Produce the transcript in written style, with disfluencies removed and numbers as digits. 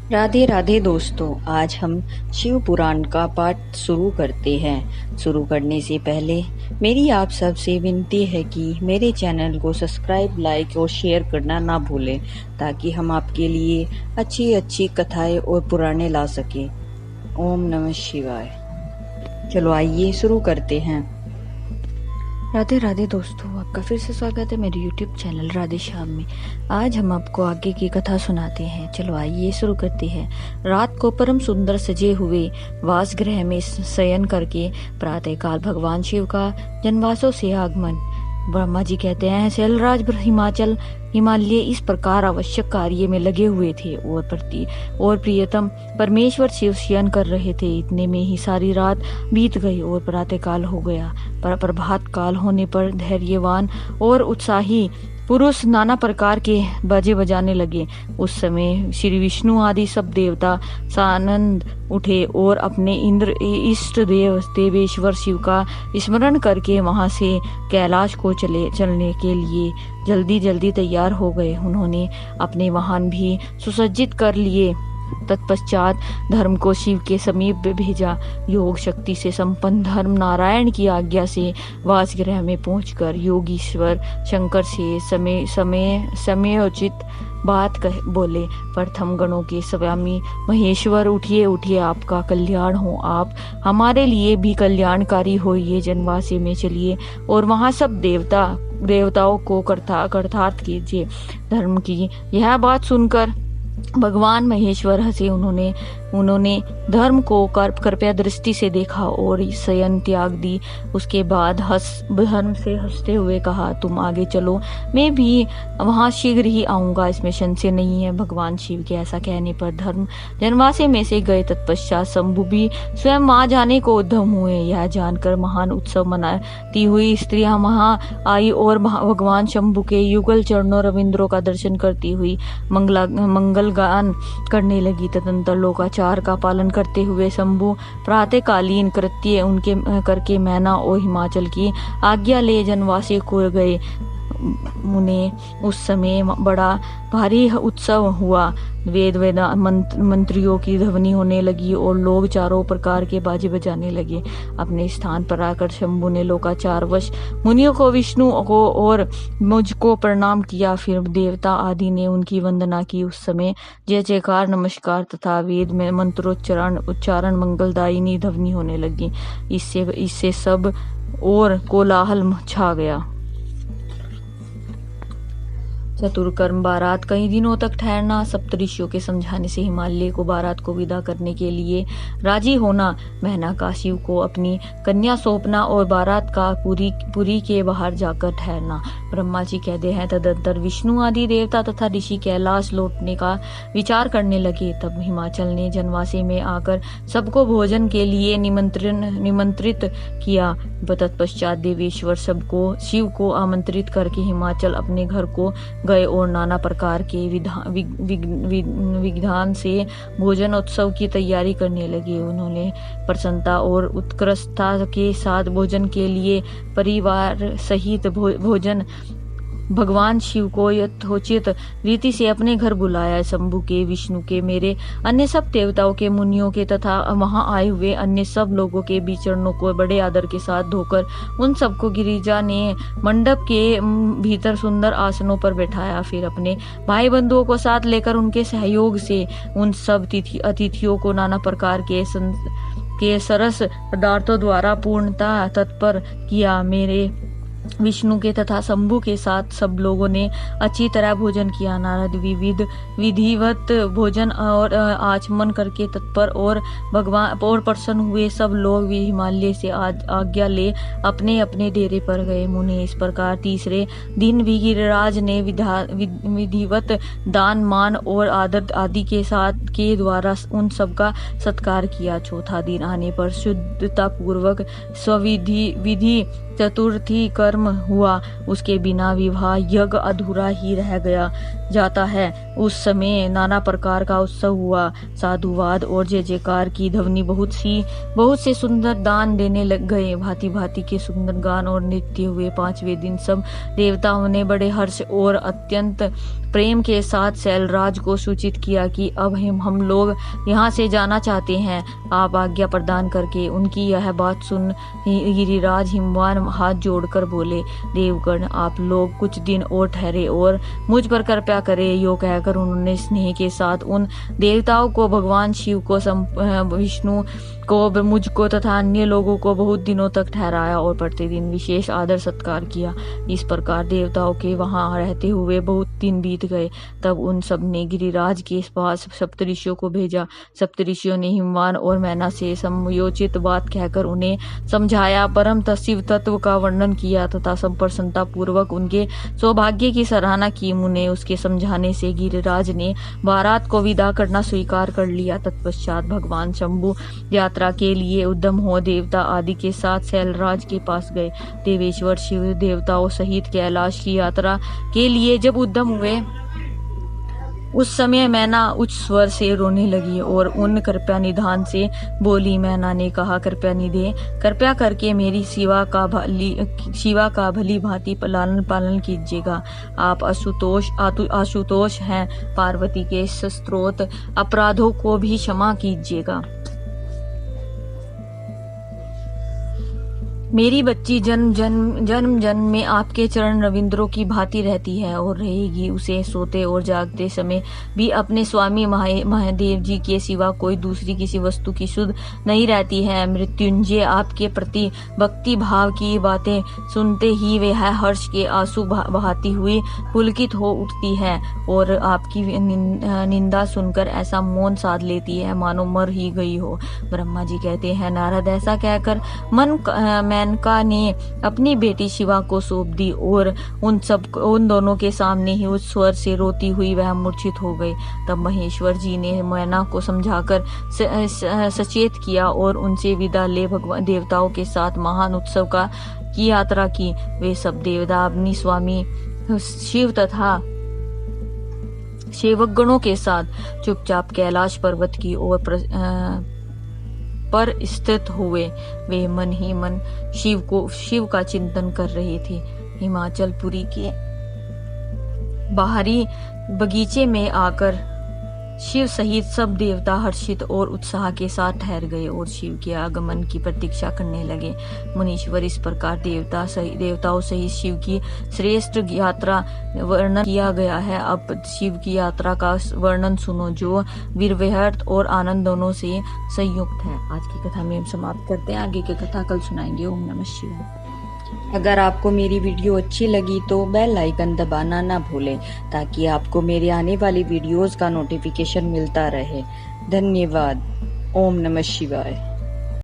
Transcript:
राधे राधे दोस्तों, आज हम शिव पुराण का पाठ शुरू करते हैं। शुरू करने से पहले मेरी आप सबसे विनती है कि मेरे चैनल को सब्सक्राइब, लाइक और शेयर करना ना भूलें, ताकि हम आपके लिए अच्छी अच्छी कथाएं और पुराणे ला सकें। ओम नमः शिवाय। चलो आइए शुरू करते हैं। राधे राधे दोस्तों, आपका फिर से स्वागत है मेरे YouTube चैनल राधे श्याम में। आज हम आपको आगे की कथा सुनाते हैं। चलो आइए शुरू करते हैं। रात को परम सुंदर सजे हुए वास गृह में शयन करके प्रातःकाल भगवान शिव का जनवासों से आगमन। ब्रह्मा जी कहते हैं, शैलराज हिमालय इस प्रकार आवश्यक कार्य में लगे हुए थे और प्रियतम परमेश्वर शिव शयन कर रहे थे। इतने में ही सारी रात बीत गई और प्रातःकाल हो गया। पर प्रभात काल होने पर धैर्यवान और उत्साही पुरुष नाना प्रकार के बाजे बजाने लगे। उस समय श्री विष्णु आदि सब देवता सानंद उठे और अपने इष्ट देवेश्वर शिव का स्मरण करके वहां से कैलाश को चलने के लिए जल्दी जल्दी तैयार हो गए। उन्होंने अपने वाहन भी सुसज्जित कर लिए। तत्पश्चात धर्म को शिव के समीप भेजा। योग शक्ति से संपन्न धर्म नारायण की आज्ञा से वासगृह में पहुंचकर योगीश्वर शंकर से समयोचित बात बोले। प्रथम गणों के स्वामी महेश्वर, उठिए उठिए, आपका कल्याण हो। आप हमारे लिए भी कल्याणकारी होइए। जनवासी में चलिए और वहां सब देवताओं को कृतार्थ कीजिए। धर्म की यह बात सुनकर भगवान महेश्वर हंसे। उन्होंने धर्म को कृपया दृष्टि से देखा और शयन त्याग दी। उसके बाद धर्म से हंसते हुए कहा, तुम आगे चलो, मैं भी वहां शीघ्र ही आऊंगा, इसमें संशय नहीं है। भगवान शिव के ऐसा कहने पर धर्म जनवासे में से गए। तत्पश्चात शंभु भी स्वयं आ जाने को उद्यम हुए। यह जानकर महान उत्सव मनाती हुई स्त्रियां वहां आई और भगवान शंभु के युगल चरणों रविंद्रों का दर्शन करती हुई मंगल गान करने लगी। तदंतर लोकाचार का पालन करते हुए शंभु प्रातःकालीन कृत्य उनके करके मैना और हिमाचल की आज्ञा ले जनवासी को गए। उन्हें उस समय बड़ा भारी उत्सव हुआ। वेद मंत्रियों की ध्वनि होने लगी और लोग चारों प्रकार के बाजे बजाने लगे। अपने स्थान पर आकर शंभु ने लोकाचार वश मुनियों को, विष्णु को और मुझको प्रणाम किया। फिर देवता आदि ने उनकी वंदना की। उस समय जय जयकार, नमस्कार तथा वेद में उच्चारण मंगलदायिनी ध्वनि होने लगी। इससे सब और कोलाहल छा गया। चतुर्कर्म बारात। कई दिनों तक ठहरना, सप्तऋषियों के समझाने से हिमालय को बारात को विदा करने के लिए राजी होना, मैना का शिव को अपनी कन्या सौंपना और बारात का पुरी के बाहर जाकर ठहरना। ब्रह्मा जी कहते हैं, तदंतर विष्णु आदि देवता तथा ऋषि कैलाश लौटने का विचार करने लगे। तब हिमाचल ने जनवासी में आकर सबको भोजन के लिए निमंत्रित किया। तत्पश्चात देवेश्वर सबको शिव को आमंत्रित करके हिमाचल अपने घर को गए और नाना प्रकार के विधान से भोजन उत्सव की तैयारी करने लगे। उन्होंने प्रसन्नता और उत्कृष्टता के साथ भोजन के लिए परिवार सहित भोजन भगवान शिव को यथोचित रीति से अपने घर बुलाया। शंभु के, विष्णु के, मेरे अन्य सब देवताओं के, मुनियों के तथा वहां आए हुए अन्य सब लोगों के भी चरणों को बड़े आदर के साथ धोकर उन सबको गिरिजा ने मंडप के भीतर सुंदर आसनों पर बैठाया। फिर अपने भाई बंधुओं को साथ लेकर उनके सहयोग से उन सब अतिथियों को नाना प्रकार के सरस पदार्थों द्वारा पूर्णता तत्पर किया। मेरे विष्णु के तथा शंभु के साथ सब लोगों ने अच्छी तरह भोजन किया। नारद विधिवत भोजन और आचमन करके तत्पर और भगवान और प्रसन्न हुए। सब लोग हिमालय से आज्ञा ले अपने अपने डेरे पर गए। मुनि इस प्रकार तीसरे दिन भी गिरिराज ने विधिवत दान, मान और आदर आदि के साथ के द्वारा उन सब का सत्कार किया। चौथा दिन आने पर शुद्धता पूर्वक विधि चतुर्थी कर्म हुआ, उसके बिना विवाह यज्ञ अधूरा ही रह गया जाता है। उस समय नाना प्रकार का उत्सव हुआ, साधुवाद और जय जयकार की ध्वनि बहुत से सुंदर दान देने लग गए। भांति भांति के सुंदर गान और नृत्य हुए। 5वें दिन सब देवताओं ने बड़े हर्ष और अत्यंत प्रेम के साथ शैलराज को सूचित किया कि अब हम लोग यहाँ से जाना चाहते हैं। आप आज्ञा प्रदान करके। उनकी यह बात सुन गिरिराज हिमवान हाथ जोड़कर बोले, देवगण आप लोग कुछ दिन और ठहरे और मुझ पर कृपा करें। यो कहकर उन्होंने स्नेह के साथ उन देवताओं को, भगवान शिव को, विष्णु को, मुझको तथा अन्य लोगों को बहुत दिनों तक ठहराया और प्रतिदिन विशेष आदर सत्कार किया। इस प्रकार देवताओं के वहां रहते हुए बहुत दिन बीत गए। तब उन सब ने गिरिराज के पास सप्तऋषियों को भेजा। सप्तऋषियों ने हिमवान और मैना से समयोचित बात कहकर उन्हें समझाया, परम शिव तत्व का वर्णन किया तथा संप्रसन्नता पूर्वक उनके सौभाग्य की सराहना की। मुने उसके समझाने से गिरिराज ने बारात को विदा करना स्वीकार कर लिया। तत्पश्चात भगवान शंभु यात्रा के लिए उद्यम हो देवता आदि के साथ शैलराज के पास गए। देवेश्वर शिव देवताओं सहित कैलाश की यात्रा के लिए जब उद्यम हुए, उस समय मैना उच्च स्वर से रोने लगी और उन कृपया निधान से बोली। मैना ने कहा, कृपया निधे, कृपया करके मेरी शिवा का भली भांति लालन पालन कीजिएगा। आप आशुतोष हैं, पार्वती के स्त्रोत अपराधों को भी क्षमा कीजिएगा। मेरी बच्ची जन्म में आपके चरण रविंद्रों की भांति रहती है और रहेगी। उसे सोते और जागते समय भी अपने स्वामी महादेव जी के सिवा कोई दूसरी किसी वस्तु की सुध नहीं रहती है। मृत्युंजय आपके प्रति भक्ति भाव की बातें सुनते ही वह हर्ष के आंसू बहाती हुई पुलकित हो उठती है और आपकी निंदा सुनकर ऐसा मौन साध लेती है मानो मर ही गई हो। ब्रह्मा जी कहते हैं, नारद ऐसा कहकर मेनका ने अपनी बेटी शिवा को सौंप दी और उन दोनों के सामने ही उस स्वर से रोती हुई वह मूर्छित हो गई। तब महेश्वर जी ने मैना को समझाकर सचेत किया और उनसे विदा ले भगवान देवताओं के साथ महान उत्सव की यात्रा की। वे सब देवता अपनी स्वामी शिव तथा सेवकगणों के साथ चुपचाप कैलाश पर्वत की ओर पर स्थित हुए। वे मन ही मन शिव का चिंतन कर रहे थे। हिमाचलपुरी के बाहरी बगीचे में आकर शिव सहित सब देवता हर्षित और उत्साह के साथ ठहर गए और शिव के आगमन की प्रतीक्षा करने लगे। मुनीश्वर, इस प्रकार देवताओं सहित शिव की श्रेष्ठ यात्रा वर्णन किया गया है। अब शिव की यात्रा का वर्णन सुनो जो वीरव्यर्थ और आनंद दोनों से संयुक्त है। आज की कथा में हम समाप्त करते हैं, आगे की कथा कल सुनाएंगे। ओम नमः शिवाय। अगर आपको मेरी वीडियो अच्छी लगी तो बेल आइकन दबाना ना भूलें ताकि आपको मेरे आने वाली वीडियोस का नोटिफिकेशन मिलता रहे। धन्यवाद। ओम नमः शिवाय।